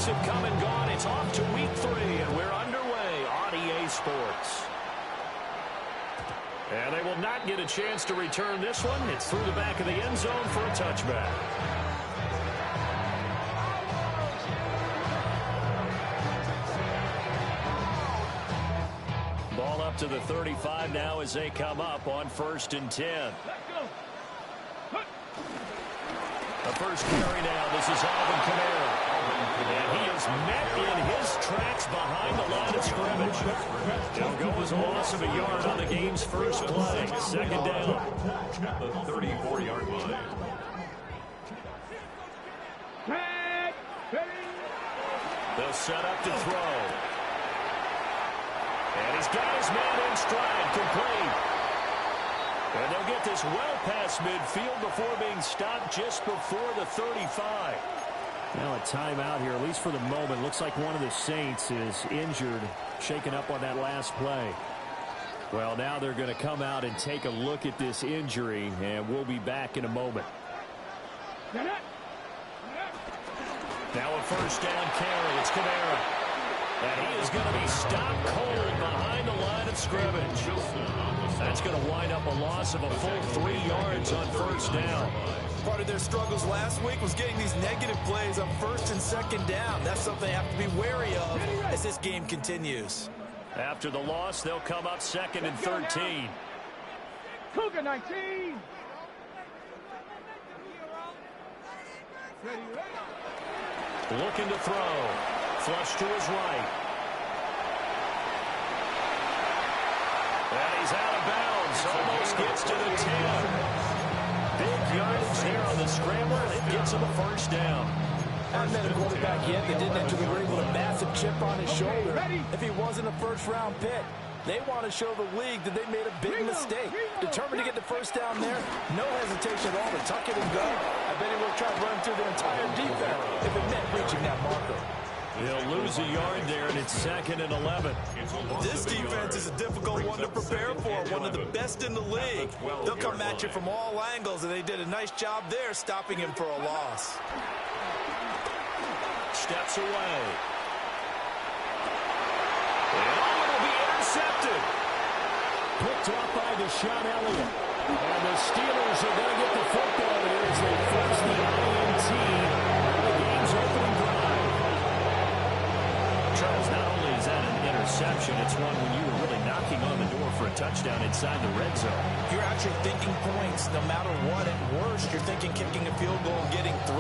have come and gone. It's off to week 3, and we're underway on EA Sports. And they will not get a chance to return this one. It's through the back of the end zone for a touchback. Ball up to the 35 now as they come up on 1st and 10. The first carry now. This is Alvin Kamara. And he is met in his tracks behind the line of scrimmage. It'll go as a loss of a yard on the game's first play. 2nd down. The 34-yard line. They'll set up to throw. And he's got his man in stride, complete. And they'll get this well past midfield before being stopped just before the 35. Now a timeout here, at least for the moment. Looks like one of the Saints is injured, shaken up on that last play. Well, now they're going to come out and take a look at this injury, and we'll be back in a moment. Now a first down carry. It's Kamara. And he is going to be stopped cold behind the line of scrimmage. That's going to wind up a loss of a full 3 yards on 1st down. Part of their struggles last week was getting these negative plays on 1st and 2nd down. That's something they have to be wary of as this game continues. After the loss, they'll come up 2nd and 13. Cougar 19. Looking to throw. Flush to his right. And he's out of bounds. Almost gets to the 10. Big yardage there on the scramble. It gets him a first down. Haven't been a quarterback yet that didn't enter the ring with a massive chip on his shoulder. If he wasn't a first-round pick, they want to show the league that they made a big mistake. Determined to get the first down there, no hesitation at all to tuck it and go. I bet he will try to run through the entire defense if it meant reaching that marker. He'll lose a yard there, and it's 2nd and 11. This defense is a difficult one to prepare for, one of the best in the league. They'll come at you from all angles, and they did a nice job there stopping him for a loss. Steps away. And it'll be intercepted. Picked up by Deshaun Elliott. And the Steelers are going to get the football here as they force the INT on the game's opening drive. Charles, not only is that an interception, it's one when you were really knocking on the door for a touchdown inside the red zone. You're actually thinking points no matter what. At worst, you're thinking kicking a field goal and getting 3.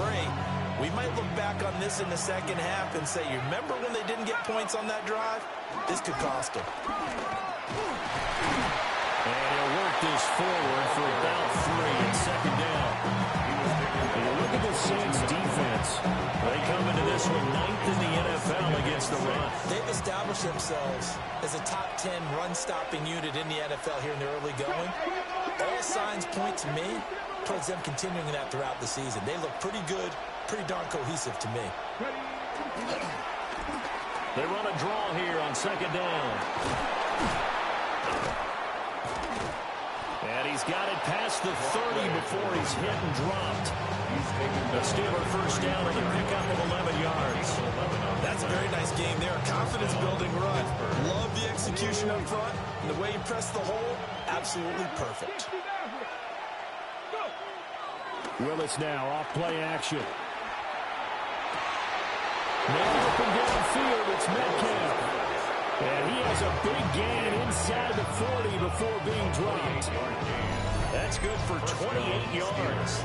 We might look back on this in the second half and say, you remember when they didn't get points on that drive? This could cost them. And he'll work this forward for about 3 and 2nd down. And you look at the Saints defense. They come into this one 9th in the NFL against the run. They've established themselves as a top 10 run-stopping unit in the NFL here in the early going. All signs point to me towards them continuing that throughout the season. They look pretty good, pretty darn cohesive to me. They run a draw here on 2nd down. And he's got it past the 30 before he's hit and dropped. The Steeler first down on the pickup of 11 yards. That's a very nice game there. Confidence-building run. Love the execution up front. And the way you press the hole, absolutely perfect. Willis now off play action. Now open downfield, it's Metcalf. And he has a big gain inside the 40 before being dropped. That's good for 28 yards.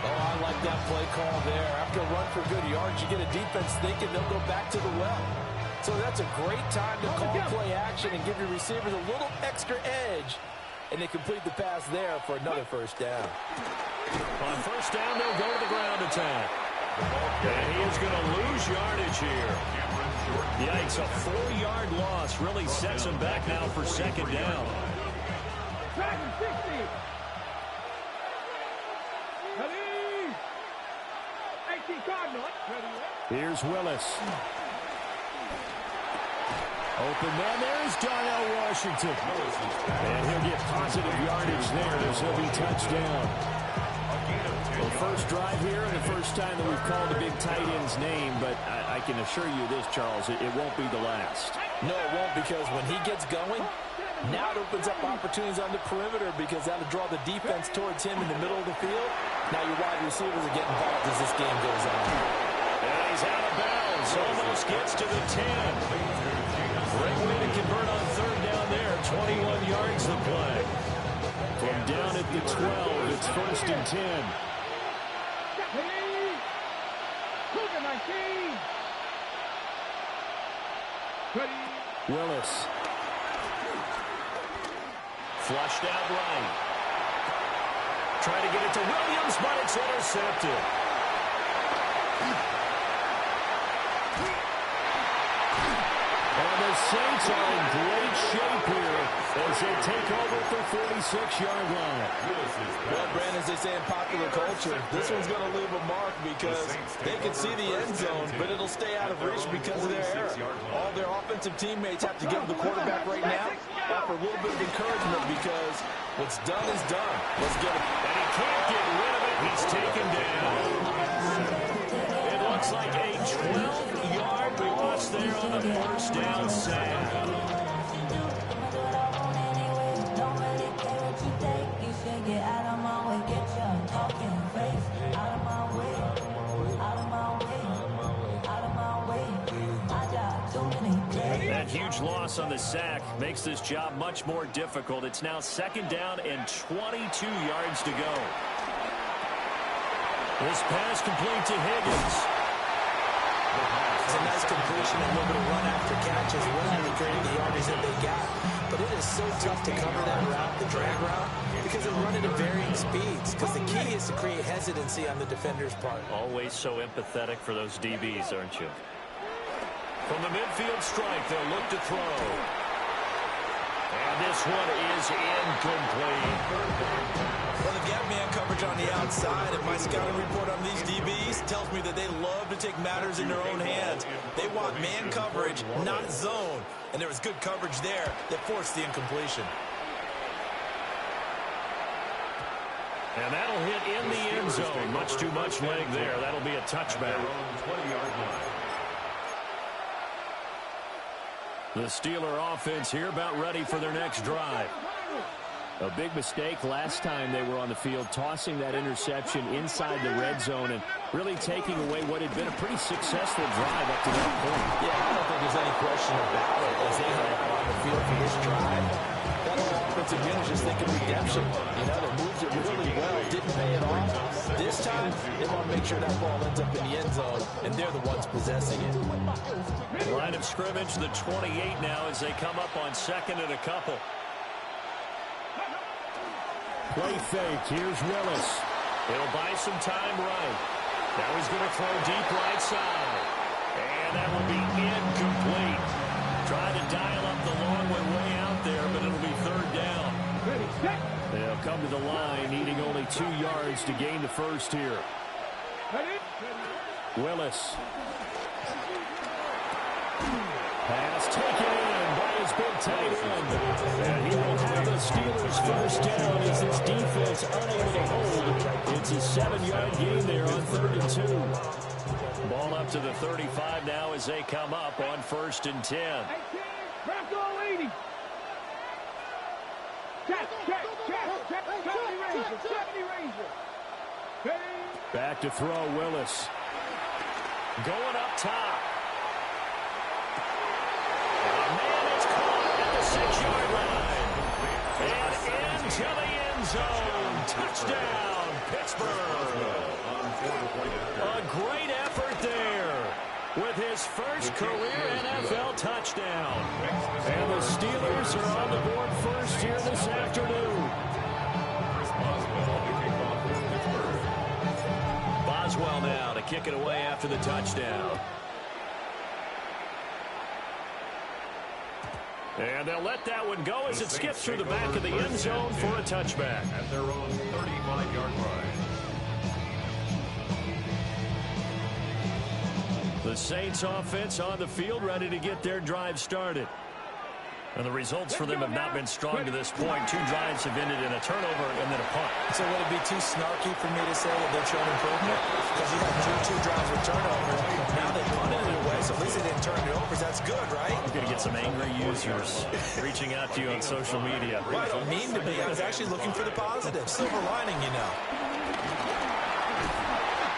Oh, I like that play call there. After a run for good yards, you get a defense thinking they'll go back to the well. So that's a great time to call play action and give your receivers a little extra edge. And they complete the pass there for another first down. On first down, they'll go to the ground attack. And he is going to lose yardage here. Yikes, a 4-yard loss really sets him back now for 2nd down. Here's Willis. Open man, there's Darnell Washington. And he'll get positive yardage there as he'll be touchdown. Well, first drive here and the first time that we've called a big tight end's name, but I can assure you this, Charles, it won't be the last. No, it won't, because when he gets going, now it opens up opportunities on the perimeter because that'll draw the defense towards him in the middle of the field. Now your wide receivers are getting involved as this game goes on. And he's out of bounds. Almost gets to the 10. Great way to convert on third down there. 21 yards the play. From down at the 12, it's 1st and 10. Cougar 19. Willis. Flushed out right. Trying to get it to Williams, but it's intercepted. And the Saints are in great shape here as they take over at the 46-yard line. Well, Brandon, as they say in popular culture, this one's going to leave a mark because they can see the end zone, but it'll stay out of reach because of their error. All their offensive teammates have to give the quarterback right now offer a little bit of encouragement because what's done is done. Let's get him. And he can't get rid of it. He's taken down. It looks like a 12-yard loss there on the first down sack. That huge loss on the sack makes this job much more difficult. It's now 2nd down and 22 yards to go. This pass complete to Higgins. It's a nice completion and a little bit of run after catch as well to create the yardage that they got. But it is so tough to cover that route, the drag route, because they run it at varying speeds. Because the key is to create hesitancy on the defender's part. Always so empathetic for those DBs, aren't you? From the midfield strike, they'll look to throw. And this one is incomplete. Well, they've got man coverage on the outside, and my scouting report on these DBs tells me that they love to take matters in their own hands. They want man coverage, not zone. And there was good coverage there that forced the incompletion. And that'll hit in the end zone. Much too much leg there. That'll be a touchback. The Steeler offense here about ready for their next drive. A big mistake last time they were on the field, tossing that interception inside the red zone and really taking away what had been a pretty successful drive up to that point. Yeah, I don't think there's any question about it as they head out on the field for this drive. That whole offensive unit just thinking redemption. You know, they moved it really well, didn't pay it off. This time, they want to make sure that ball ends up in the end zone, and they're the ones possessing it. Line of scrimmage, the 28 now as they come up on 2nd and a couple. Play fake. Here's Willis. He'll buy some time right. Now he's going to throw deep right side. And that will be incomplete. Trying to dial up the long one way out there, but it'll be 3rd down. They'll come to the line, needing only 2 yards to gain the first here. Willis. Pass taken in by his big tight end. And he will have the Steelers' first down as this defense unable to hold. It's a 7-yard gain there on 3rd and 2. Ball up to the 35 now as they come up on 1st and 10. Back to throw, Willis. Going up top. Man, it's caught at the 6-yard line. And into the end zone. Touchdown, Pittsburgh. A great effort there with his first career NFL touchdown. And the Steelers are on the board first here this afternoon. Boswell now to kick it away after the touchdown. And they'll let that one go as it skips through the back of the end zone for a touchback. At their own 35-yard line. The Saints offense on the field ready to get their drive started. And the results for them have not been strong to this point. 2 drives have ended in a turnover and then a punt. So would it be too snarky for me to say that they're showing improvement? Because you had 2 drives with turnovers. Now they punted it away, so at least they didn't turn it over. That's good, right? You're going to get some angry users reaching out to you on social media. Well, I don't mean to be. I was actually looking for the positive. Silver lining, you know.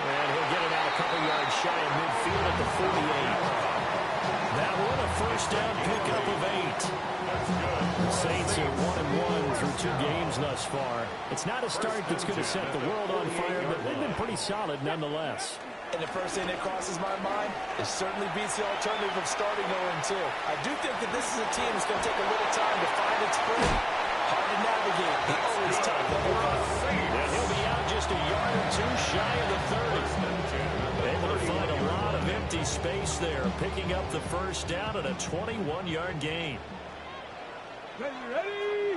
And he'll get it out a couple yards shy of midfield at the 48. That one a first down pickup of 8. The Saints are 1-1 through 2 games thus far. It's not a start that's going to set the world on fire, but they've been pretty solid nonetheless. And the first thing that crosses my mind is certainly beats the alternative of starting 0-2. I do think that this is a team that's going to take a little time to find its footing. Hard to navigate. The always tough. And he'll be out just a yard or 2 shy of the 30. Able to find a lot of empty space there, picking up the first down at a 21-yard gain. Ready?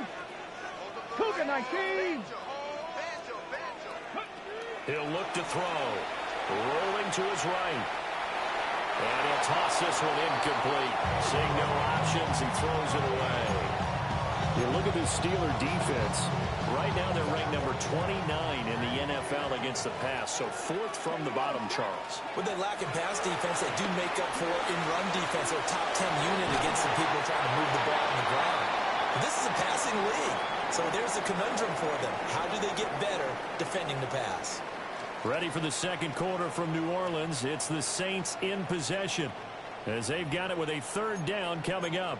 Cougar 19. He'll look to throw. Rolling to his right. And he'll toss this one incomplete. Seeing no options, he throws it away. You look at the Steeler defense. Right now they're ranked number 29 in the NFL against the pass, so 4th from the bottom, Charles. With their lack of pass defense, they do make up for in run defense. They're a top 10 unit against the people trying to move the ball on the ground. But this is a passing league, so there's a conundrum for them. How do they get better defending the pass? Ready for the second quarter from New Orleans. It's the Saints in possession as they've got it with a 3rd down coming up.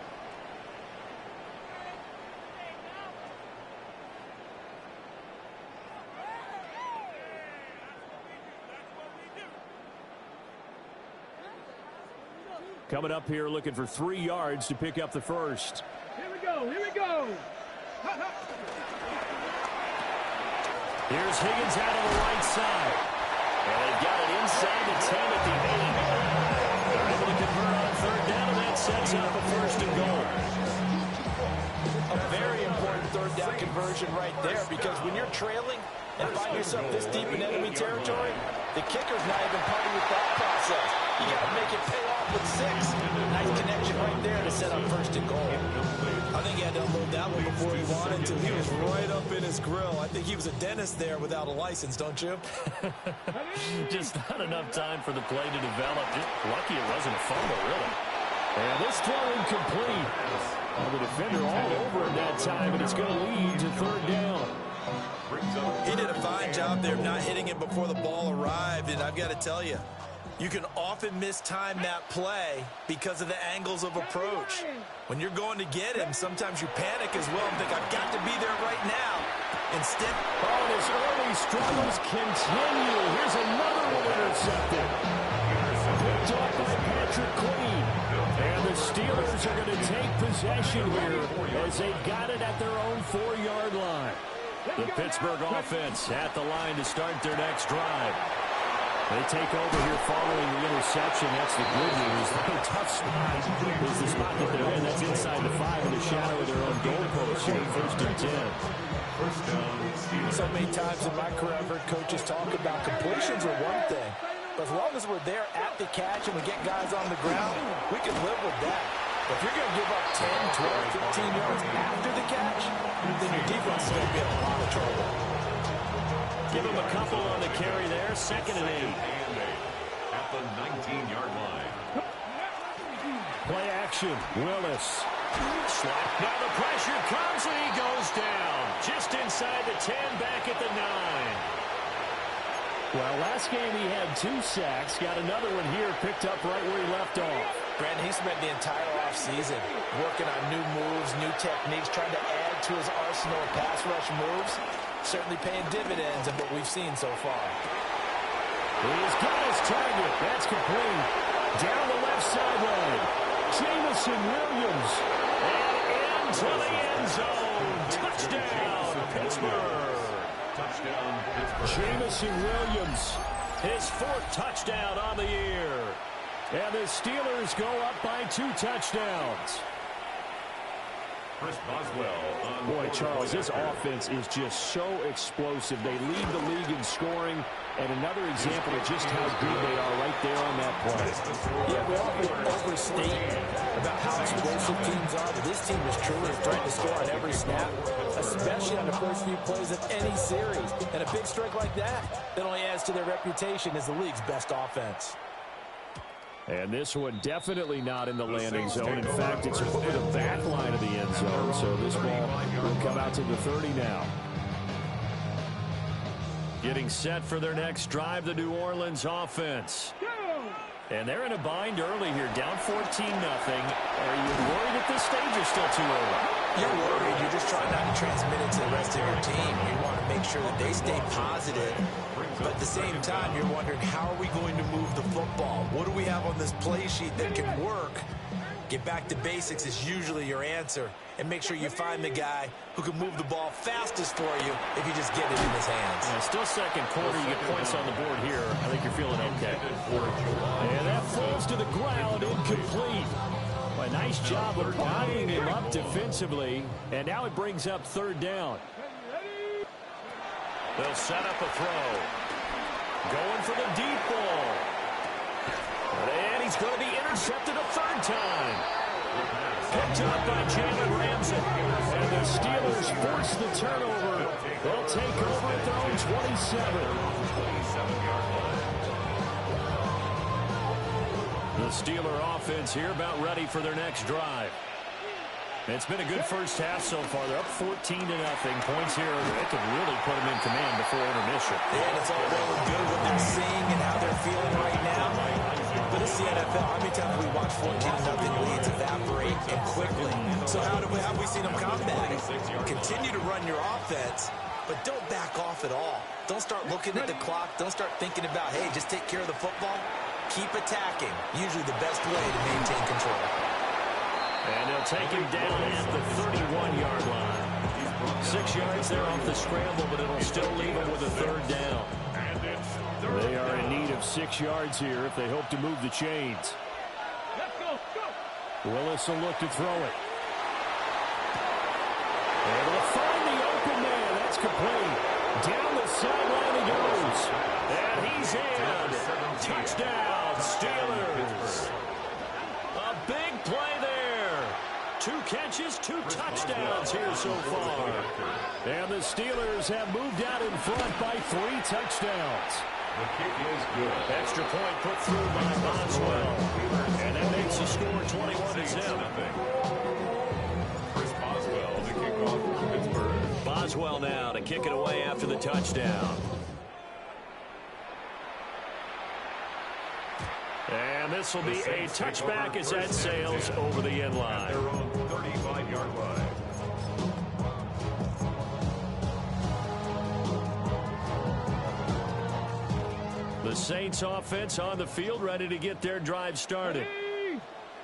Coming up here looking for 3 yards to pick up the first. Here we go. Here's Higgins out on the right side. And they've got it inside the 10 at the 8. They're able to convert on 3rd down, and that sets up a 1st and goal. A very important 3rd down conversion right there, because when you're trailing and find yourself this deep in enemy territory, the kicker's not even party with that process. You got to make it pay off with 6. Nice connection right there to set up 1st and goal. I think he had to unload that one before he wanted to. He was right up in his grill. I think he was a dentist there without a license, don't you? Just not enough time for the play to develop. Just lucky it wasn't a fumble, really. And this throw incomplete. The defender all over him that time, and it's going to lead to 3rd down. He did a fine job there not hitting him before the ball arrived, and I've got to tell you, you can often mistime that play because of the angles of approach. When you're going to get him, sometimes you panic as well and think, I've got to be there right now. Instead, his early struggles continue. Here's another one intercepted. Picked off by Patrick Queen. And the Steelers are going to take possession here as they've got it at their own 4-yard line. The Pittsburgh offense at the line to start their next drive. They take over here following the interception. That's the good news. The tough spot is the spot that they're in. That's inside the 5 in the shadow of their own goalpost here. 1st and 10. So many times in my career, I've heard coaches talk about completions are one thing. But as long as we're there at the catch and we get guys on the ground, we can live with that. But if you're going to give up 10, 12, 15 yards after the catch, then your defense is going to be in a lot of trouble. Give him a couple on the carry there. 2nd and 8. At the 19-yard line. Play action. Willis. Slap. Now the pressure comes and he goes down. Just inside the 10, back at the 9. Well, last game he had 2 sacks. Got another one here picked up right where he left off. Brandon, he spent the entire offseason working on new moves, new techniques, trying to add to his arsenal of pass rush moves. Certainly paying dividends of what we've seen so far. He's got his target. That's complete. Down the left sideline. Jamison Williams. And into the end zone. Touchdown, Pittsburgh. Touchdown, Pittsburgh. Jamison Williams. His 4th touchdown on the year. And the Steelers go up by 2 touchdowns. Chris Boswell. Boy, Charles, this offense is just so explosive. They lead the league in scoring, and another example of just how good they are right there on that play. Yeah, we often overstate about how explosive teams are, but this team is truly a threat to score on every snap, especially on the first few plays of any series. And a big strike like that only adds to their reputation as the league's best offense. And this one definitely not in the landing zone. In fact, it's over the back line of the end zone. So this ball will come out to the 30 now. Getting set for their next drive, the New Orleans offense. And they're in a bind early here, down 14-0. Are you worried at this stage or still too early? You're worried. You're just trying not to transmit it to the rest of your team. You want to make sure that they stay positive. But at the same time, you're wondering, how are we going to move the football? What do we have on this play sheet that can work? Get back to basics is usually your answer. And make sure you find the guy who can move the ball fastest for you if you just get it in his hands. Yeah, still second quarter. You get points on the board here. I think you're feeling okay. And that falls to the ground, incomplete. A nice job of bodying him up defensively. And now it brings up third down. They'll set up a throw. Going for the deep ball. And he's going to be intercepted a third time. Picked up by Jalen Ramsey. And the Steelers force the turnover. They'll take over at their own 27. The Steeler offense here about ready for their next drive. It's been a good first half so far. They're up 14-0. Points here. They could really put them in command before intermission. Yeah, and it's all well and good what they're seeing and how they're feeling right now. But it's the NFL. How many times we watch 14-0 leads evaporate and quickly? So how have we seen them combat it? Continue to run your offense, but don't back off at all. Don't start looking at the clock. Don't start thinking about, hey, just take care of the football. Keep attacking. Usually the best way to maintain control. And they'll take him down at the 31-yard line. 6 yards there off the scramble, but it'll still leave him with a third down. They are in need of 6 yards here if they hope to move the chains. Willis will look to throw it. Able to find the open man. That's complete. Down the sideline he goes. And he's in. Touchdown, Steelers. A big play there. 2 catches, 2 touchdowns here so far. And the Steelers have moved out in front by 3 touchdowns. The kick is good. Extra point put through by Boswell. And that makes the score 21-0. Chris Boswell to kick off for Pittsburgh. Boswell now to kick it away after the touchdown. And this will be a touchback as that sails over the end line. Their own 35-yard line. The Saints offense on the field ready to get their drive started.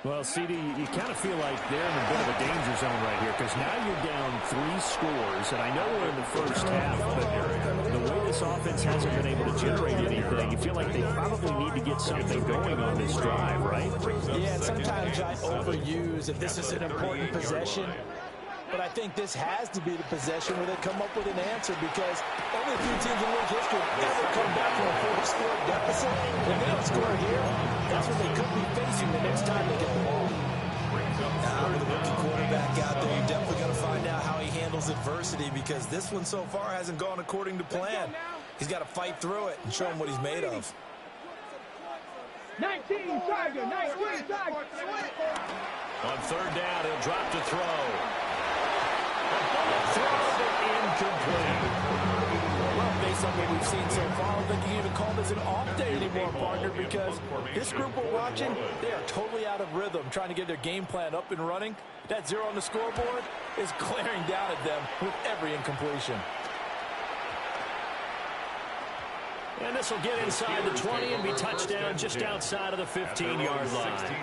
Well, CD, you kind of feel like they're in a bit of a danger zone right here because now you're down 3 scores, and I know we're in the first half, but the way this offense hasn't been able to generate anything, you feel like they probably need to get something going on this drive, right? Yeah, and sometimes I overuse if this is an important possession. But I think this has to be the possession where they come up with an answer because only a few teams in league history ever come back from a 4-score deficit. If they don't score here, that's what they could be facing the next time they get the ball. Now, with a rookie quarterback out there, you're definitely going to find out how he handles adversity because this one so far hasn't gone according to plan. He's got to fight through it and show him what he's made of. 19 Tiger, 19 Tiger. On third down, he'll drop to throw. Incomplete. Well, based on what we've seen so far, I don't think you can even call this an off day anymore, partner, because this group we're watching, they are totally out of rhythm, trying to get their game plan up and running. That 0 on the scoreboard is glaring down at them with every incompletion. And this will get inside the 20 and be touchdown just outside of the 15-yard line.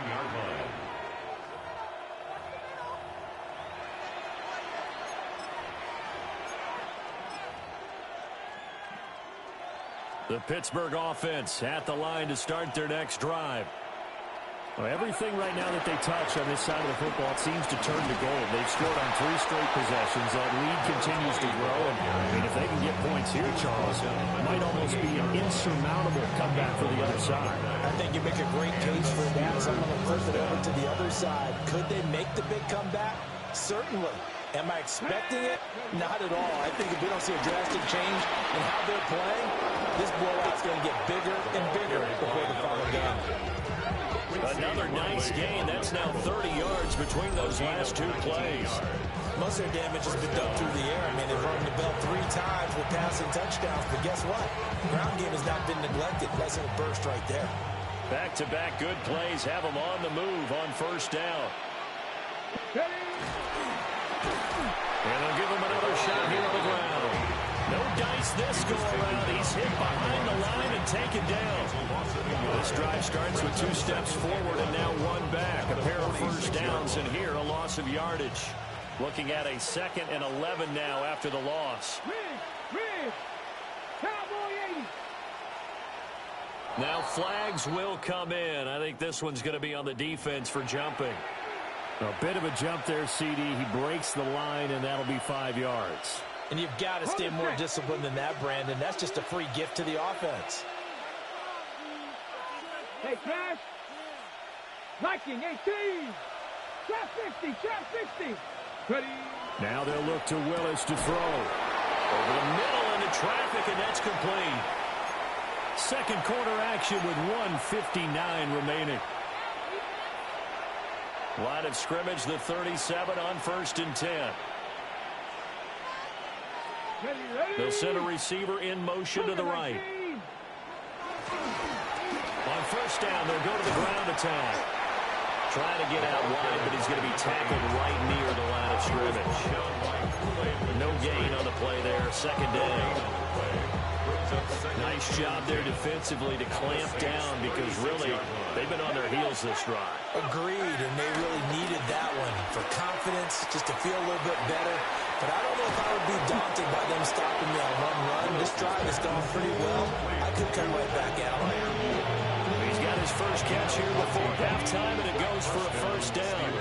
The Pittsburgh offense at the line to start their next drive. Well, everything right now that they touch on this side of the football, it seems to turn to gold. They've scored on 3 straight possessions. That lead continues to grow. And I mean, if they can get points here, Charles, it might almost be an insurmountable comeback for the other side. I think you make a great case for that. So I'm going to flip it over to the other side. Could they make the big comeback? Certainly. Am I expecting it? Not at all. I think if we don't see a drastic change in how they're playing, this blowout's going to get bigger and bigger before the final game. Another nice gain. That's now 30 yards between those last 2 plays. Most of their damage has been done through the air. I mean, they've rung the bell 3 times with passing touchdowns. But guess what? Ground game has not been neglected. Nice little burst right there. Back-to-back good plays have them on the move on first down. And they'll give him another shot here on the ground. No dice this go-around. He's hit behind the line and taken down. This drive starts with 2 steps forward and now 1 back. A pair of first downs, and here a loss of yardage. Looking at a 2nd and 11 now after the loss. Now flags will come in. I think this one's going to be on the defense for jumping. A bit of a jump there, CD. He breaks the line, and that'll be 5 yards. And you've got to stay more disciplined than that, Brandon. That's just a free gift to the offense. Hey, Crash. Liking 18. Trap 50. Trap 50. Ready. Now they'll look to Willis to throw. Over the middle into traffic, and that's complete. Second quarter action with 1:59 remaining. Line of scrimmage, the 37 on 1st and 10. Ready, ready. They'll send a receiver in motion to the right. On first down, they'll go to the ground attack. Trying to get out wide, but he's going to be tackled right near the line of scrimmage. No gain on the play there, 2nd down. Nice job there defensively to clamp down because really they've been on their heels this drive. Agreed, and they really needed that one for confidence, just to feel a little bit better. But I don't know if I would be daunted by them stopping me on 1 run. This drive has gone pretty well. I could come right back out. He's got his first catch here before halftime, and it goes for a first down.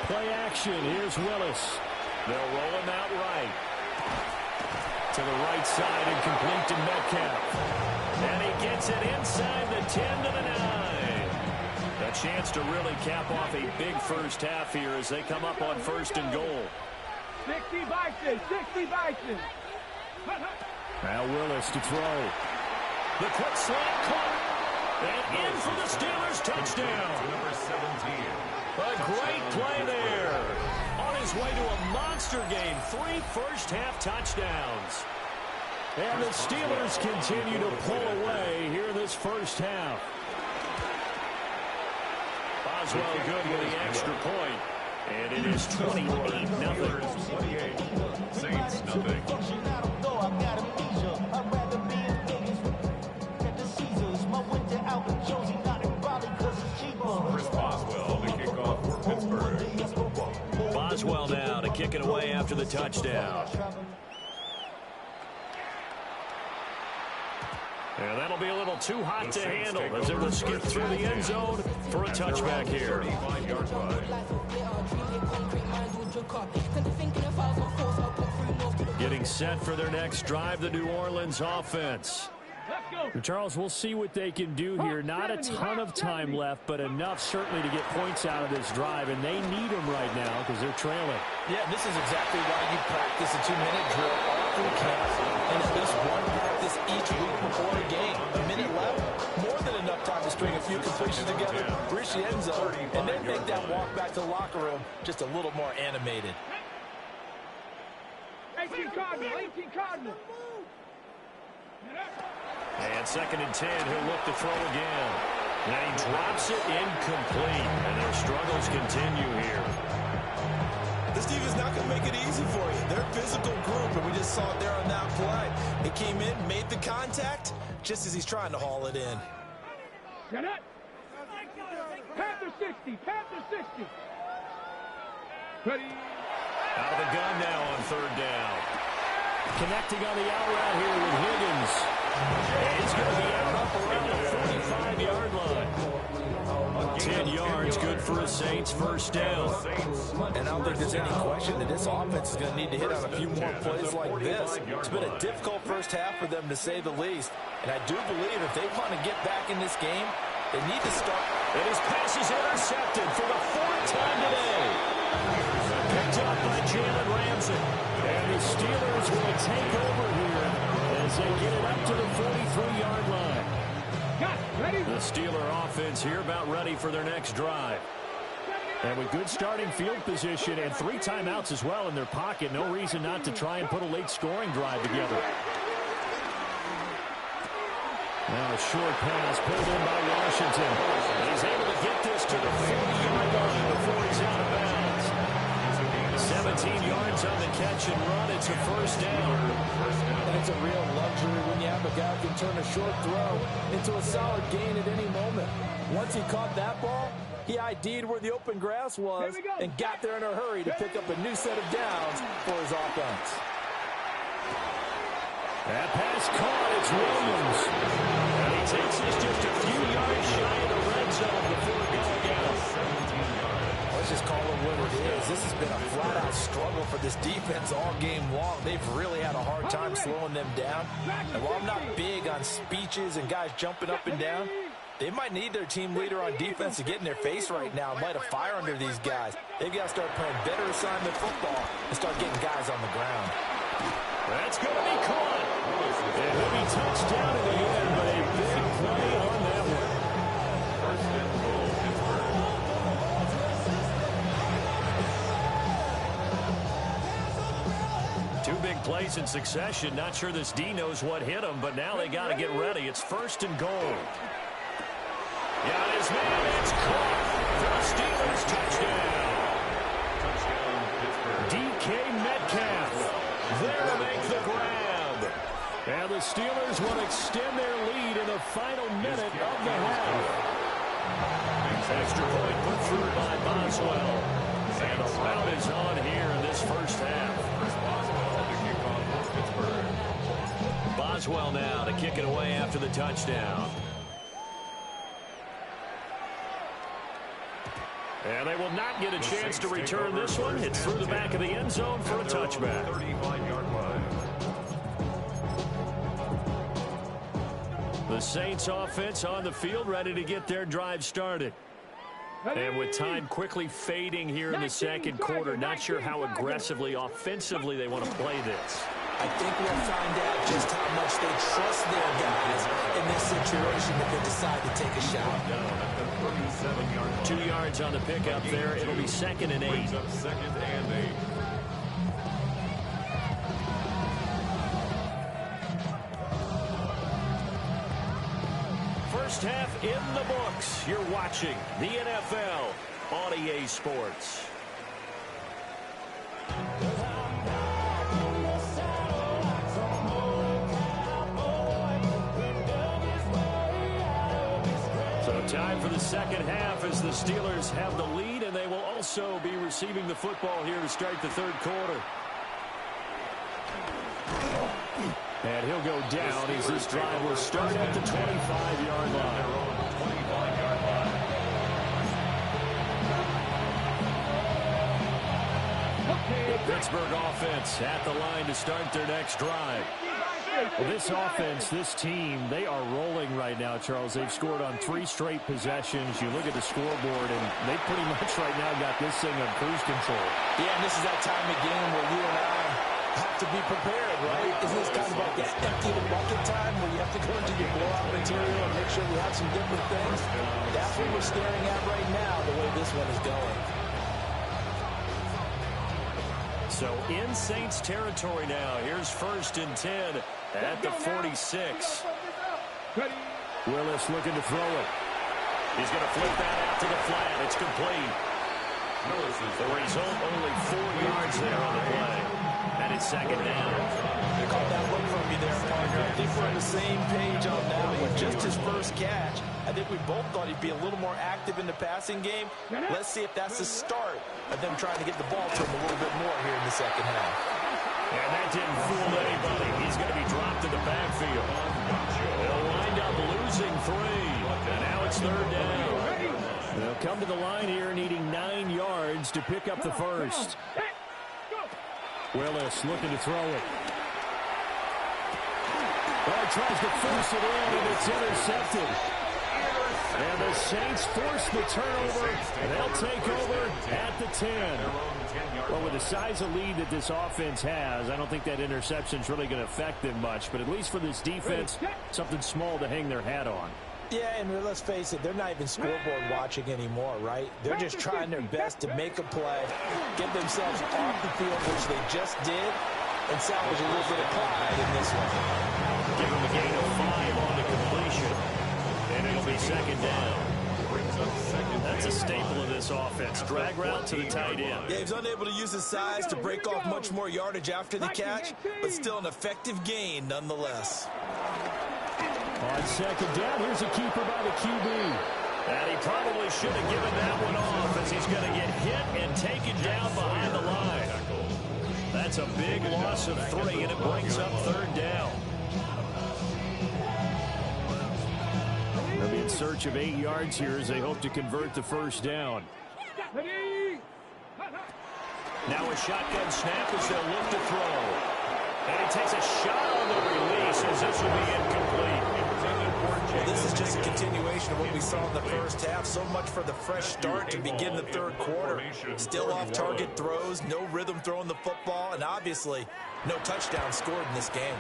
Play action. Here's Willis. They'll roll him out right. To the right side and complete to Metcalf. And he gets it inside the 10 to the 9. A chance to really cap off a big first half here as they come up on 1st and goal. 60 Bison. 60 Bison. Now Willis to throw. The quick slant caught. And in for the Steelers touchdown. Number 17. A great play there. On his way to a monster game. 3 first-half touchdowns. And the Steelers continue to pull away here in this first half. Boswell good with the extra point. And it is 28-0. 28. Saints nothing. Chris Boswell, the kickoff for Pittsburgh. Boswell now to kick it away after the touchdown. And that'll be a little too hot to handle as they will skip through the end zone for a touchback here. 35-yard line. Getting set for their next drive, the New Orleans offense. Charles, we'll see what they can do here. Not a ton of time left, but enough certainly to get points out of this drive, and they need them right now because they're trailing. Yeah, this is exactly why you practice a 2-minute drill all through camp and at least one practice each week before a game. A minute left, more than enough time to string a few completions together, reach the end zone, and then make that walk back to the locker room just a little more animated. 18 Cardinal. 18 Cardinal. And 2nd and 10, he'll look to throw again. And he drops it incomplete. And their struggles continue here. This defense is not going to make it easy for you. They're a physical group, and we just saw it there on that play. It came in, made the contact, just as he's trying to haul it in. Get it. Panther 60. Panther 60. Ready. Out of the gun now on 3rd down. Connecting on the out route here with Higgins. And he's going to be out up around the 45-yard line. 10 yards, good for a Saints first down. And I don't think there's any question that this offense is going to need to hit on a few more plays like this. It's been a difficult first half for them, to say the least. And I do believe if they want to get back in this game, they need to start. And his pass is intercepted for the fourth time today. Picked up by Jalen Ramsey. And the Steelers will take over here as they get it up to the 43-yard line. The Steeler offense here about ready for their next drive. And with good starting field position and 3 timeouts as well in their pocket, no reason not to try and put a late scoring drive together. Now a short pass pulled in by Washington. And he's able to get this to the 40-yard line before he's out of bounds. 17 yards on the catch and run. It's a first down. And it's a real luxury when you have a guy who can turn a short throw into a solid gain at any moment. Once he caught that ball, he ID'd where the open grass was and got there in a hurry to pick up a new set of downs for his offense. That pass caught. It's Williams. And he takes this just a few yards shy of the red zone before going out. Let's just call it what it is. This has been a flat-out struggle for this defense all game long. They've really had a hard time slowing them down. And while I'm not big on speeches and guys jumping up and down, they might need their team leader on defense to get in their face right now and light a fire under these guys. They've got to start playing better assignment football and start getting guys on the ground. That's going to be caught. And he'll be touchdown in the end, but a big play on that one. Two big plays in succession. Not sure this D knows what hit him, but now they got to get ready. It's first and goal. Got his man. It's caught for the Steelers. Touchdown. DK Metcalf There to make the grab. and the Steelers will extend their lead in the final minute of the half. Extra point put through by Boswell. And the rout is on here in this first half. Boswell now to kick it away after the touchdown. And they will not get a chance to return this one. Hit through the back of the end zone for a touchback. 35-yard line. The Saints offense on the field ready to get their drive started. And with time quickly fading here in the second quarter, not sure how aggressively, offensively they want to play this. I think we'll find out just how much they trust their guys in this situation if they decide to take a shot. 2 yards on the pickup there. It'll be 2nd and 8. Brings up 2nd and 8. First half in the books. You're watching the NFL on EA Sports. So time for the second half as the Steelers have the lead, and they will also be receiving the football here to start the third quarter. And he'll go down as this drive will start at the 25-yard line. The Pittsburgh offense at the line to start their next drive. Well, this offense, this team, they are rolling right now, Charles. They've scored on 3 straight possessions. You look at the scoreboard, and they pretty much right now got this thing on cruise control. Yeah, and this is that time of game where you and I have to be prepared, right? Isn't this kind of like that empty the bucket time where you have to go into your blowout material and make sure we have some different things? That's what we're staring at right now, the way this one is going. So in Saints territory now. Here's 1st and 10 at the 46. Willis looking to throw it. He's going to flip that out to the flat. It's complete. The result, only 4 yards there on the play. And it's 2nd down. They caught that look from me there, partner. I think we're on the same page on that one. Just his first catch. I think we both thought he'd be a little more active in the passing game. Let's see if that's the start of them trying to get the ball to him a little bit more here in the second half. And that didn't fool anybody. He's going to be dropped in the backfield. They'll wind up losing 3. And now it's 3rd down. They'll come to the line here needing 9 yards to pick up the first. Willis looking to throw it. Well, he tries to force it in, and it's intercepted. And the Saints force the turnover. They'll take over at the 10. Well, with the size of lead that this offense has, I don't think that interception's really going to affect them much. But at least for this defense, something small to hang their hat on. Yeah, and let's face it, they're not even scoreboard watching anymore, right? They're just trying their best to make a play, get themselves off the field, which they just did, and salvage a little bit of pride in this one. Give them a gain of 5 on the completion, and it'll be 2nd down. That's a staple of this offense. Drag route to the tight end. Yeah, he's unable to use his size to break off much more yardage after the catch, but still an effective gain nonetheless. On 2nd down, here's a keeper by the QB. And he probably should have given that one off as he's going to get hit and taken down behind the line. That's a big loss of 3, and it brings up 3rd down. They'll be in search of 8 yards here as they hope to convert the 1st down. Now a shotgun snap as they'll look to throw. And he takes a shot on the release as this will be incomplete. Well, this is just a continuation of what we saw in the first half. So much for the fresh start to begin the 3rd quarter. Still off-target throws, no rhythm throwing the football, and obviously no touchdown scored in this game.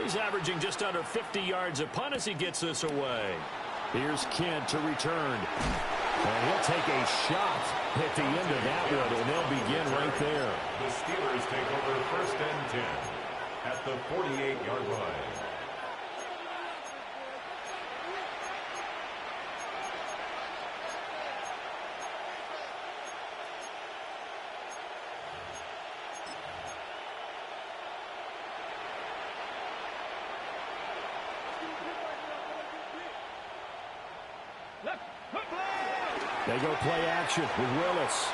He's averaging just under 50 yards a punt as he gets this away. Here's Kent to return. And he'll take a shot at the end of that one, and they'll begin right there. The Steelers take over 1st and 10 at the 48-yard line. They go play action with Willis.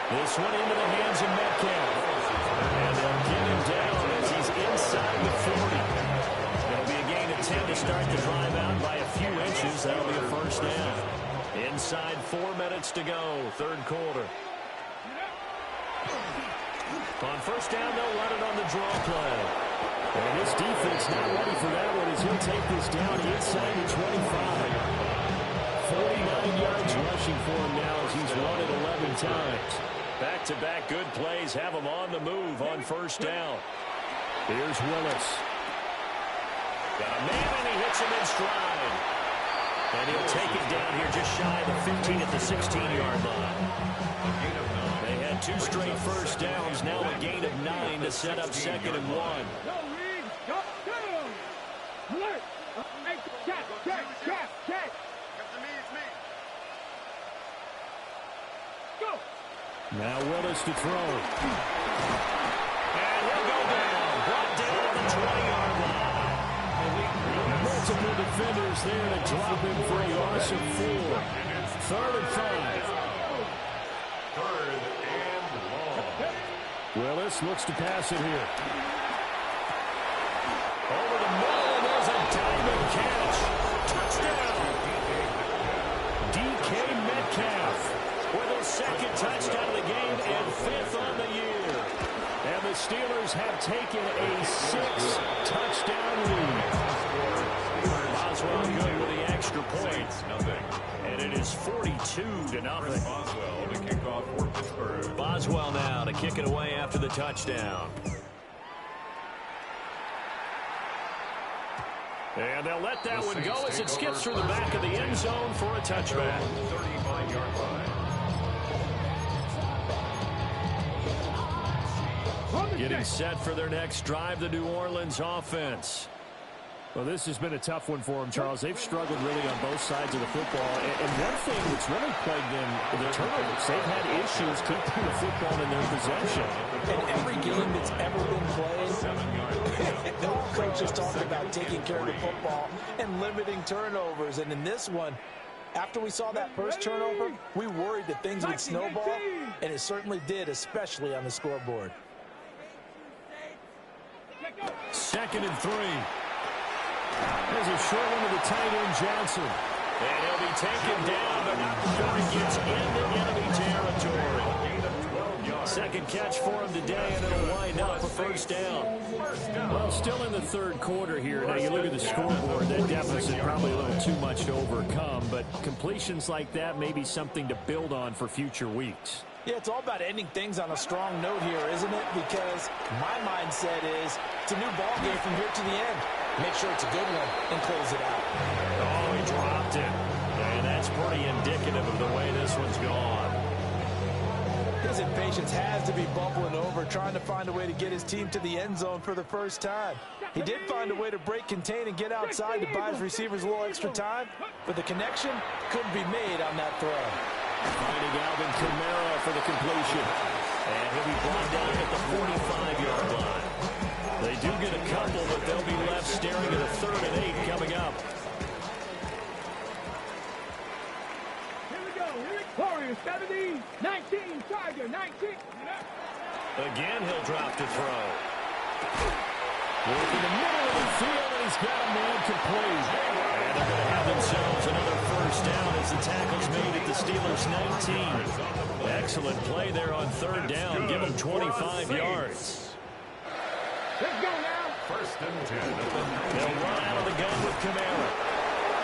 This one into the hands of Metcalf. And they'll get him down as he's inside the 40. It'll be a gain of 10 to start the drive out by a few inches. That'll be a 1st down. Inside 4 minutes to go, 3rd quarter. On 1st down, they'll run it on the draw play. And this defense not ready for that one as he'll take this down inside the 25. 49 yards rushing for him now as he's run it 11 times. Back-to-back good plays have him on the move on 1st down. Here's Willis. Got a man and he hits him in stride. And he'll take it down here just shy of the 15 at the 16-yard line. They had 2 straight 1st downs, now a gain of 9 to set up 2nd and 1. Now Willis to throw. And he'll go down. Brought down at the 20-yard line. Multiple defenders there to drop him for a loss of 4. 3rd and 5. 3rd and long. Willis looks to pass it here. Over the middle, and there's a diamond catch. Touchdown. DK Metcalf with his 2nd touchdown of the game and 5th on the year. And the Steelers have taken a 6-touchdown lead. Boswell good with the extra point. And it is 42-0. Boswell to kick off for Pittsburgh. Boswell now to kick it away after the touchdown. And they'll let that one go as it skips through the back of the end zone for a touchback. 35-yard line. Getting set for their next drive, the New Orleans offense. Well, this has been a tough one for them, Charles. They've struggled really on both sides of the football. And one thing that's really plagued them, the turnovers. They've had issues keeping the football in their possession. In every game that's ever been played, the coach has talked about taking care of the football and limiting turnovers. And in this one, After we saw that first turnover, we worried that things would snowball, and it certainly did, especially on the scoreboard. 2nd and 3. There's a short one to the tight end, Johnson. And he'll be taken down, but not before he gets into enemy territory. 2nd catch for him today, and it'll wind up a 1st down. Well, still in the 3rd quarter here. Now, you look at the scoreboard, that deficit probably a little too much to overcome, but completions like that may be something to build on for future weeks. Yeah, it's all about ending things on a strong note here, isn't it? Because my mindset is it's a new ball game from here to the end. Make sure it's a good one and close it out. Oh, he dropped it. And that's pretty indicative of the way this one's gone. His impatience has to be bubbling over, trying to find a way to get his team to the end zone for the first time. He did find a way to break contain and get outside to buy his receivers a little extra time, but the connection couldn't be made on that throw. Finding Alvin Kamara for the completion. And he'll be brought down at the 45-yard line. They do get a couple, but they'll be left staring at a 3rd and 8 coming up. Warriors 70, 19, Tiger 19. Again, he'll drop to throw. Working the middle of the field, and he's got a man complete. And they're going to have themselves another 1st down as the tackle's made at the Steelers' 19. Excellent play there on 3rd down. Give them 25 yards. Let's go now. 1st and 10. They'll run out of the gun with Kamara.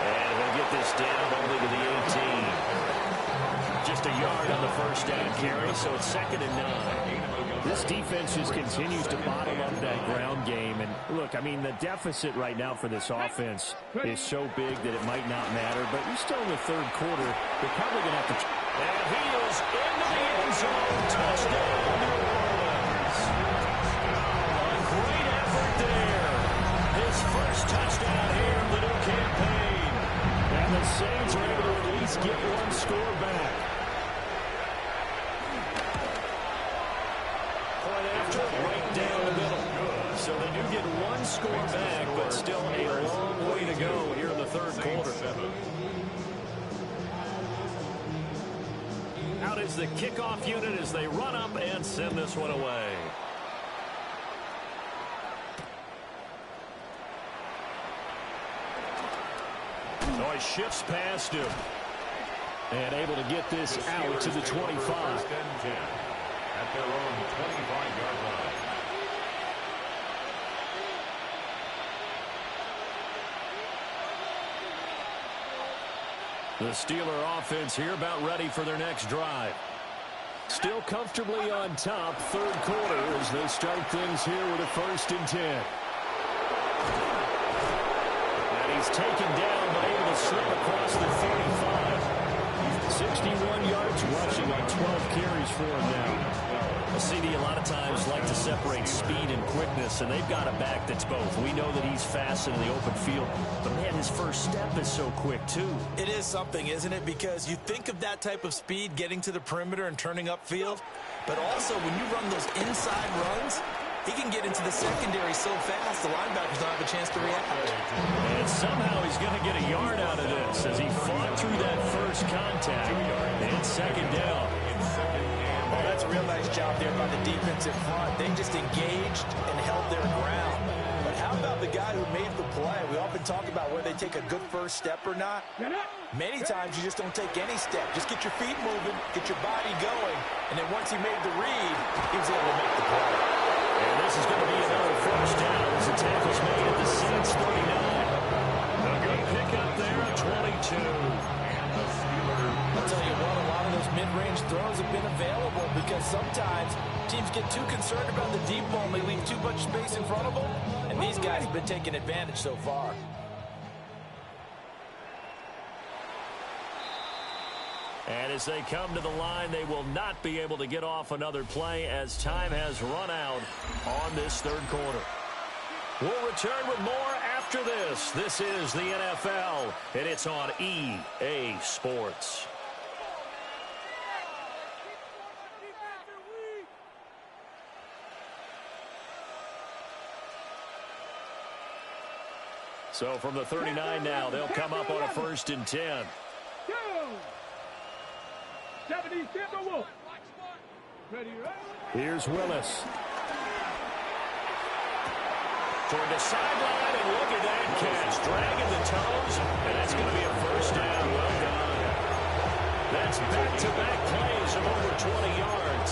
And they'll get this down only to the 18. Just a yard on the 1st down carry, so it's 2nd and 9. This defense just continues to bottle up that ground game. And look, I mean, the deficit right now for this offense is so big that it might not matter. But we're still in the 3rd quarter. They're probably going to have to... And he is into the end zone. Touchdown, New Orleans. A great effort there. His first touchdown here of the new campaign. And the Saints are able to at least get one score back. Point after, right down the middle. So they do get one score back, but still a long way to go here in the 3rd quarter. Out is the kickoff unit as they run up and send this one away. So he shifts past him. And able to get this out to the 25. 1st and 10 at their own 25-yard line. The Steeler offense here about ready for their next drive. Still comfortably on top, 3rd quarter as they start things here with a 1st and 10. And he's taken down, but able to slip across the 35. 61 yards rushing on 12 carries for him now. CD, a lot of times like to separate speed and quickness, and they've got a back that's both. We know that he's fast in the open field, but man, his first step is so quick too. It is something, isn't it? Because you think of that type of speed getting to the perimeter and turning upfield, but also when you run those inside runs, he can get into the secondary so fast the linebackers don't have a chance to react. And somehow he's going to get a yard out of this as he fought through that first contact and 2nd down. Well, that's a real nice job there by the defensive front. They just engaged and held their ground. But how about the guy who made the play? We often talk about whether they take a good first step or not. Many times you just don't take any step. Just get your feet moving, get your body going, and then once he made the read, he was able to make the play. And this is going to be another 1st down as the tackle's made at the Saints 39. A good pickup there at 22. I'll tell you what, a lot of those mid-range throws have been available because sometimes teams get too concerned about the deep ball and they leave too much space in front of them, and these guys have been taking advantage so far. And as they come to the line, they will not be able to get off another play as time has run out on this 3rd quarter. We'll return with more after this. This is the NFL, and it's on EA Sports. So from the 39 now, they'll come up on a 1st and 10. Here's Willis. Toward the sideline, and look at that catch. Dragging the toes, and that's going to be a first down. Well done. That's back-to-back plays of over 20 yards.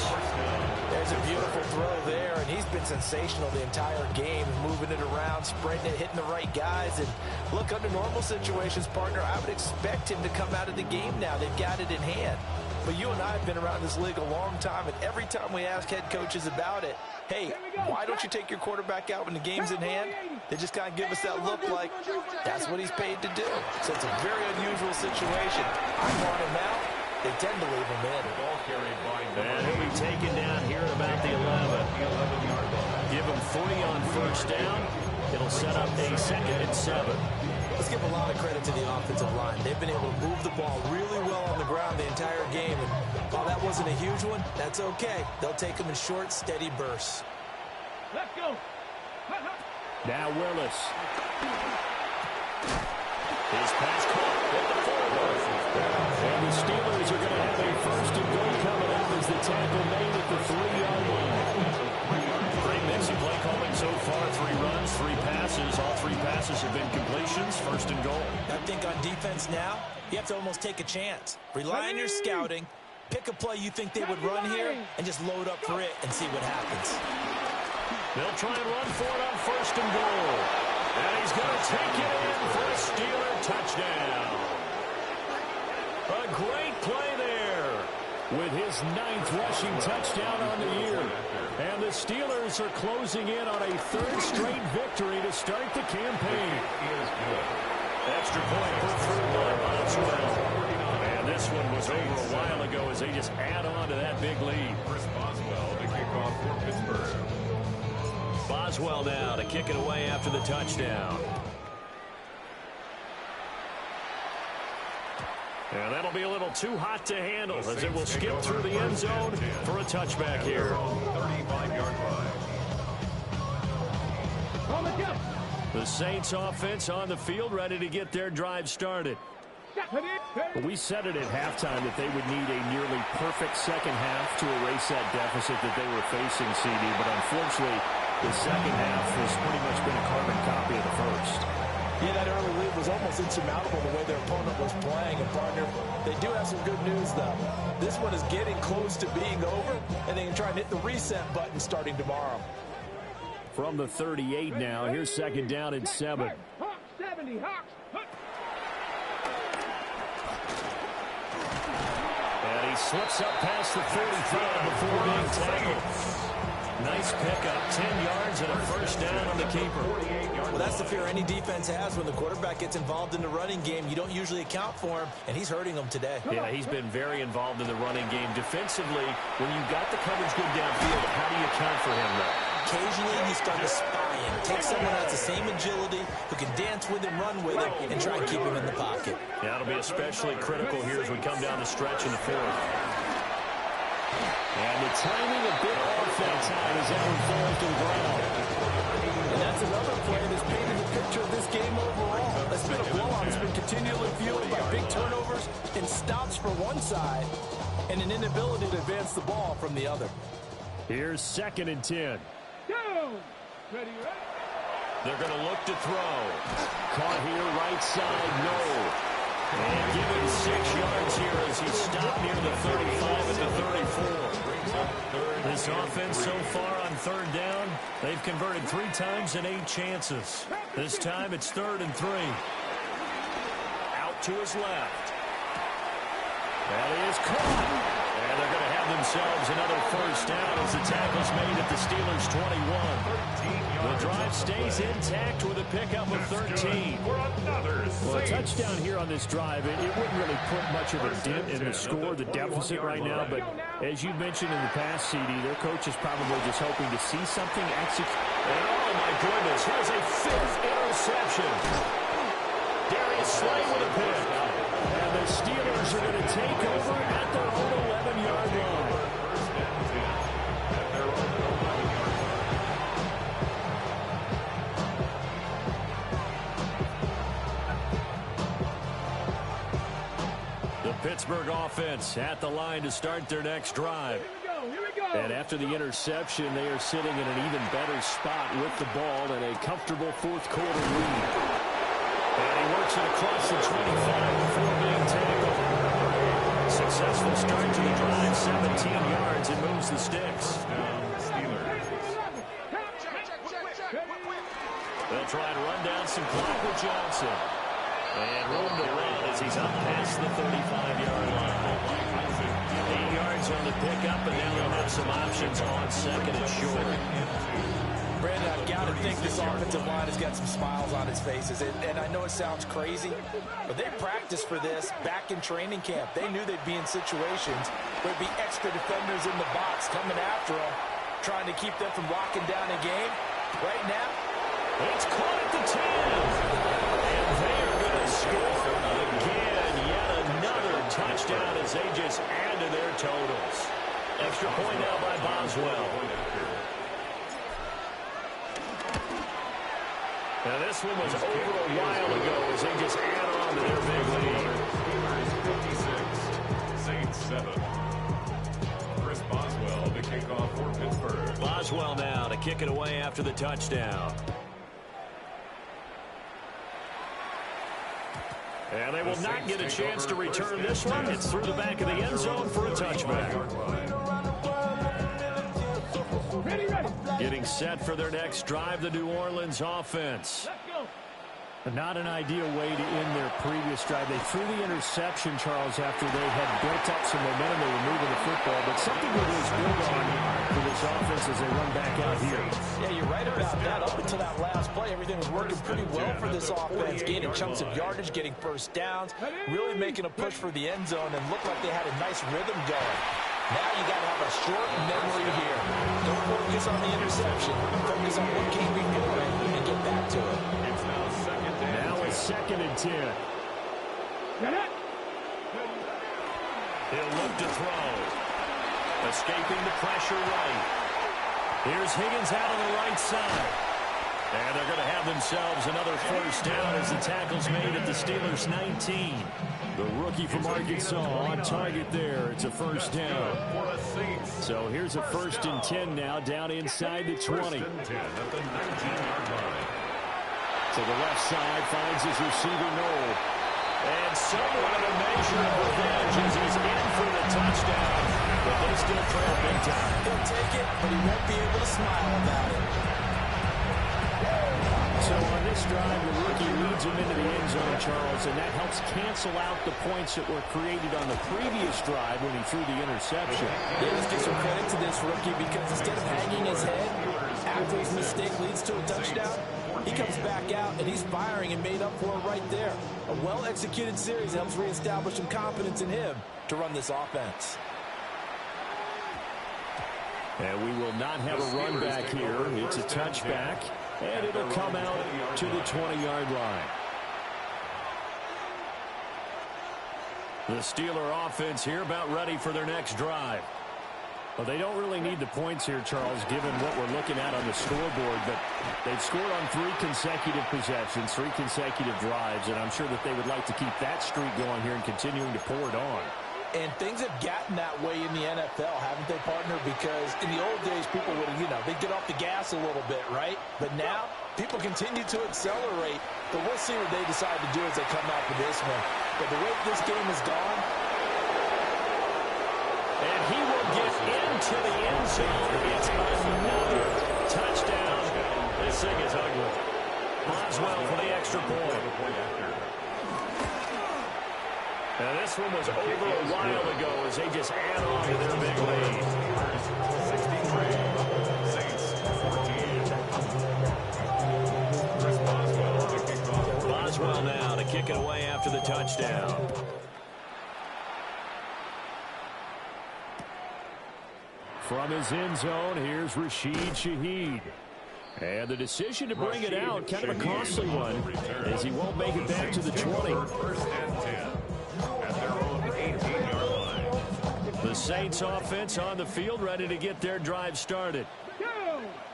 There's a beautiful throw there, and he's been sensational the entire game, moving it around, spreading it, hitting the right guys. And look, under normal situations, partner, I would expect him to come out of the game now. They've got it in hand. But you and I have been around this league a long time, and every time we ask head coaches about it, hey, why don't you take your quarterback out when the game's in hand? They just kind of give us that look like that's what he's paid to do. So it's a very unusual situation. I want him out. They tend to leave him in. Ball carried by And he'll be taken down here at about the 11. Give him 40 on first down. It'll set up a 2nd and 7. Let's give a lot of credit to the offensive line. They've been able to move the ball really well on the ground the entire game. And while that wasn't a huge one, that's okay. They'll take them in short, steady bursts. Let's go. Now Willis. His pass caught with the forward. And the Steelers are going to have a first and goal coming up as the tackle made at the 3-yard line. Great mix of play calling so far. 3 runs, 3 passes. All 3 passes have been completions. First and goal. I think on defense now, you have to almost take a chance. Rely on your scouting. Pick a play you think they would run here and just load up for it and see what happens. They'll try and run for it on first and goal. And he's going to take it in for a Steeler touchdown. A great play there. With his 9th rushing touchdown on the year. And the Steelers are closing in on a 3rd straight victory to start the campaign. Extra point put through by Boswell. And this one was over a while ago as they just add on to that big lead. Chris Boswell, the kickoff for Pittsburgh. Boswell now to kick it away after the touchdown. And that'll be a little too hot to handle as it will skip through the end zone for a touchback here. 35-yard line. The Saints offense on the field ready to get their drive started. We said it at halftime that they would need a nearly perfect second half to erase that deficit that they were facing, CD, but unfortunately the second half has pretty much been a carbon copy of the first. Yeah, that early lead was almost insurmountable the way their opponent was playing. And, partner, they do have some good news, though. This one is getting close to being over, and they can try and hit the reset button starting tomorrow. From the 38 now, here's 2nd down and 7. And he slips up past the 45 before being tackled. Nice pickup, 10 yards and a first down on the keeper. Well, that's the fear any defense has when the quarterback gets involved in the running game. You don't usually account for him, and he's hurting them today. Yeah, he's been very involved in the running game. Defensively, when you've got the coverage good downfield, how do you account for him, though? Occasionally, you start to spy him. Take someone that has the same agility, who can dance with him, run with him, and try and keep him in the pocket. Yeah, that'll be especially critical here as we come down the stretch in the 4th. And the timing a bit off that time as Allen falls to the ground. And that's another play that's painted the picture of this game overall. It's been a blowout. It's been continually fueled by big turnovers and stops for one side and an inability to advance the ball from the other. Here's 2nd and 10. They're going to look to throw. Caught here, right side, no. And give him 6 yards here as he stopped near the 35 at the 34. This offense so far on 3rd down, they've converted 3 times in 8 chances. This time it's 3rd and 3. Out to his left. That is caught. And they're going to have themselves another first down as the tackle's made at the Steelers' 21. The drive stays intact with a pickup of 13. Well, a touchdown here on this drive, it wouldn't really put much of a dent in the score, the deficit right now. But as you mentioned in the past, CD, their coach is probably just hoping to see something execute. And oh, my goodness, here's a 5th interception. Darius Slay with a pick. And the Steelers are going to take over at their own 11-yard line. Pittsburgh offense at the line to start their next drive. Here we go. And after the interception, they are sitting in an even better spot with the ball and a comfortable fourth quarter lead. And he works it across the 25 before being tackled. Successful start to the drive, 17 yards, and moves the sticks. They'll try to run down some clock with Johnson. And room to run as he's up past the 35-yard line. 8 yards on the pickup, and now they'll have some options on second and short. Brandon, I've got to think this offensive line has got some smiles on its faces. And I know it sounds crazy, but they practiced for this back in training camp. They knew they'd be in situations where there'd be extra defenders in the box coming after them, trying to keep them from locking down a game. Right now, it's caught at the 10. And they're going to score again. Yet another touchdown as they just add to their totals. Extra point now by Boswell. Now this one was over a while ago as they just add on to their big lead. Steelers 56, Saints 7. Chris Boswell, the kickoff for Pittsburgh. Boswell now to kick it away after the touchdown. And they will not get a chance to return this one. It's through the back of the end zone for a touchback. Ready. Getting set for their next drive, the New Orleans offense. Let's go. Not an ideal way to end their previous drive. They threw the interception, Charles, after they had built up some momentum. They were moving the football, but something that was built on for this offense as they run back out here. yeah, you're right about that. Up until that last play, everything was working pretty well for this offense, gaining chunks of yardage, getting first downs, really making a push for the end zone, and looked like they had a nice rhythm going. Now you got to have a short memory here. Don't focus on the interception. Focus on what came before it and get back to it. It's now second and Now it's 2nd and 10. He'll look to throw. Escaping the pressure right. Here's Higgins out on the right side. And they're going to have themselves another first down as the tackle's made at the Steelers' 19. The rookie from Arkansas on target there. It's a first down. So here's a 1st and 10 now down inside the 20. 10 at the 19-yard line. To the left side, finds his receiver, Noel. And somewhat of a measure of revenge as he's in for the touchdown. But they still trail big time. He'll take it, but he won't be able to smile about it. So on this drive, the rookie leads him into the end zone, Charles, and that helps cancel out the points that were created on the previous drive when he threw the interception. Yeah, let's give some credit to this rookie because instead of hanging his head after his mistake leads to a touchdown, he comes back out and he's firing and made up for it right there. A well-executed series helps reestablish some confidence in him to run this offense. And we will not have a run back here. It's a touchback, and it'll come out to the 20-yard line. The Steeler offense here about ready for their next drive. Well, they don't really need the points here, Charles, given what we're looking at on the scoreboard. But they've scored on 3 consecutive possessions, 3 consecutive drives, and I'm sure that they would like to keep that streak going here and continuing to pour it on. And things have gotten that way in the NFL, haven't they, partner? Because in the old days, people would, they'd get off the gas a little bit, right? But now, people continue to accelerate. But we'll see what they decide to do as they come out for this one. But the way this game has gone. And he will get into the end zone. It's another touchdown. This thing is ugly. Boswell for the extra point. Now this one was over a while ago as they just add on to their big lead. 63, Saints 14. Chris Boswell to kick off. Boswell now to kick it away after the touchdown. From his end zone, here's Rashid Shaheed. And the decision to bring it out, kind of a costly one, as he won't make it back to the 20. First and 10 at their own 18-yard line. The Saints offense on the field, ready to get their drive started.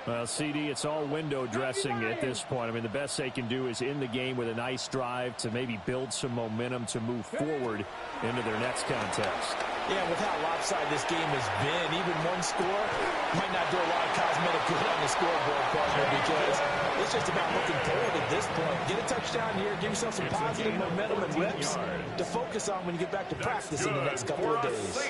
Well, CD, it's all window dressing at this point. I mean, the best they can do is in the game with a nice drive to maybe build some momentum to move forward into their next contest. Yeah, with how lopsided this game has been, even one score might not do a lot of cosmetic good on the scoreboard, partner, because it's just about looking forward at this point. Get a touchdown here, give yourself some positive momentum and reps to focus on when you get back to practice in the next couple of days.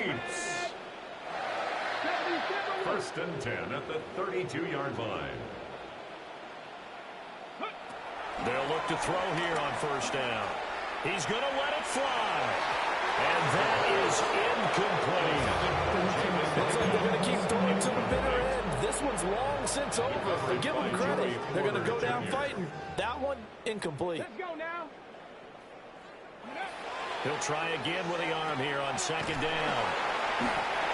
First and 10 at the 32-yard line. They'll look to throw here on first down. He's going to let it fly. And that is incomplete. Looks like they're going to keep throwing to the bitter end. This one's long since over. But give them credit. They're going to go down fighting. That one, incomplete. Let's go now. He'll try again with the arm here on second down.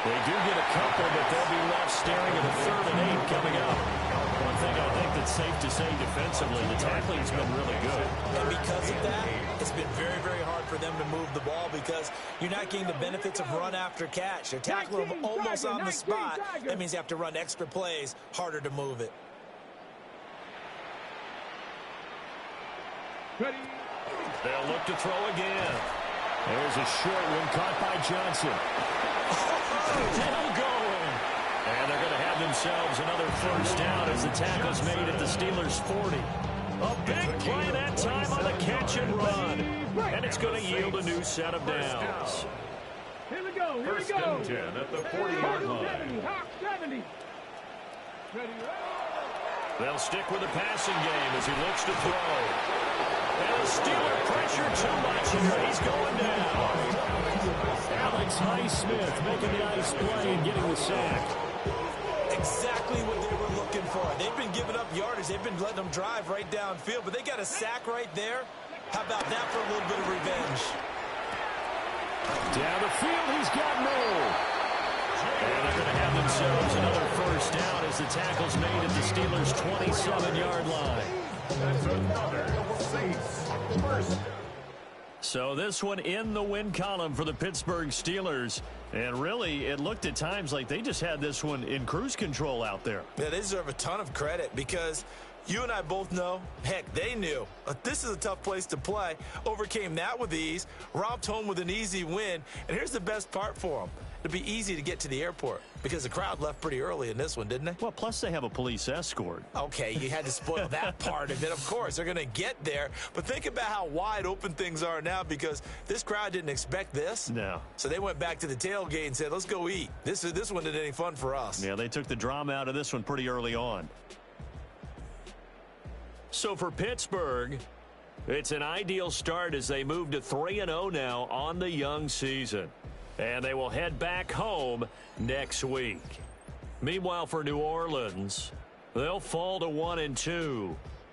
They do get a couple, but they'll be left staring at a 3rd and 8 coming up. One thing I think that's safe to say defensively, the tackling's been really good. And because of that, it's been very, very hard for them to move the ball because you're not getting the benefits of run after catch. They're tackling them almost on the spot. That means you have to run extra plays, harder to move it. They'll look to throw again. There's a short one caught by Johnson. Still going. And they're going to have themselves another first down as the tackle's made at the Steelers' 40. A big play that time on the catch and run. And it's going to yield a new set of downs. Here we go. Here we First go. and 10 at the 40-yard line. 70. Ready. They'll stick with the passing game as he looks to throw. And the Steeler pressure too much here. He's going down. Alex Highsmith making the nice play and getting the sack. Exactly what they were looking for. They've been giving up yardage. They've been letting them drive right downfield, but they got a sack right there. How about that for a little bit of revenge? Down the field, he's got no. And they're going to have themselves another first down as the tackle's made at the Steelers' 27-yard line. That's another Saints first. So this one in the win column for the Pittsburgh Steelers. And really, it looked at times like they just had this one in cruise control out there. Yeah, they deserve a ton of credit because you and I both know, heck, they knew. This is a tough place to play. Overcame that with ease, romped home with an easy win. And here's the best part for them. It'll be easy to get to the airport because the crowd left pretty early in this one, didn't they? Well, plus they have a police escort. Okay, you had to spoil that part of it. Of course, they're going to get there. But think about how wide open things are now because this crowd didn't expect this. No. So they went back to the tailgate and said, let's go eat. This one isn't any fun for us. Yeah, they took the drama out of this one pretty early on. So for Pittsburgh, it's an ideal start as they move to 3-0 now on the young season. And they will head back home next week. Meanwhile, for New Orleans, they'll fall to 1-2.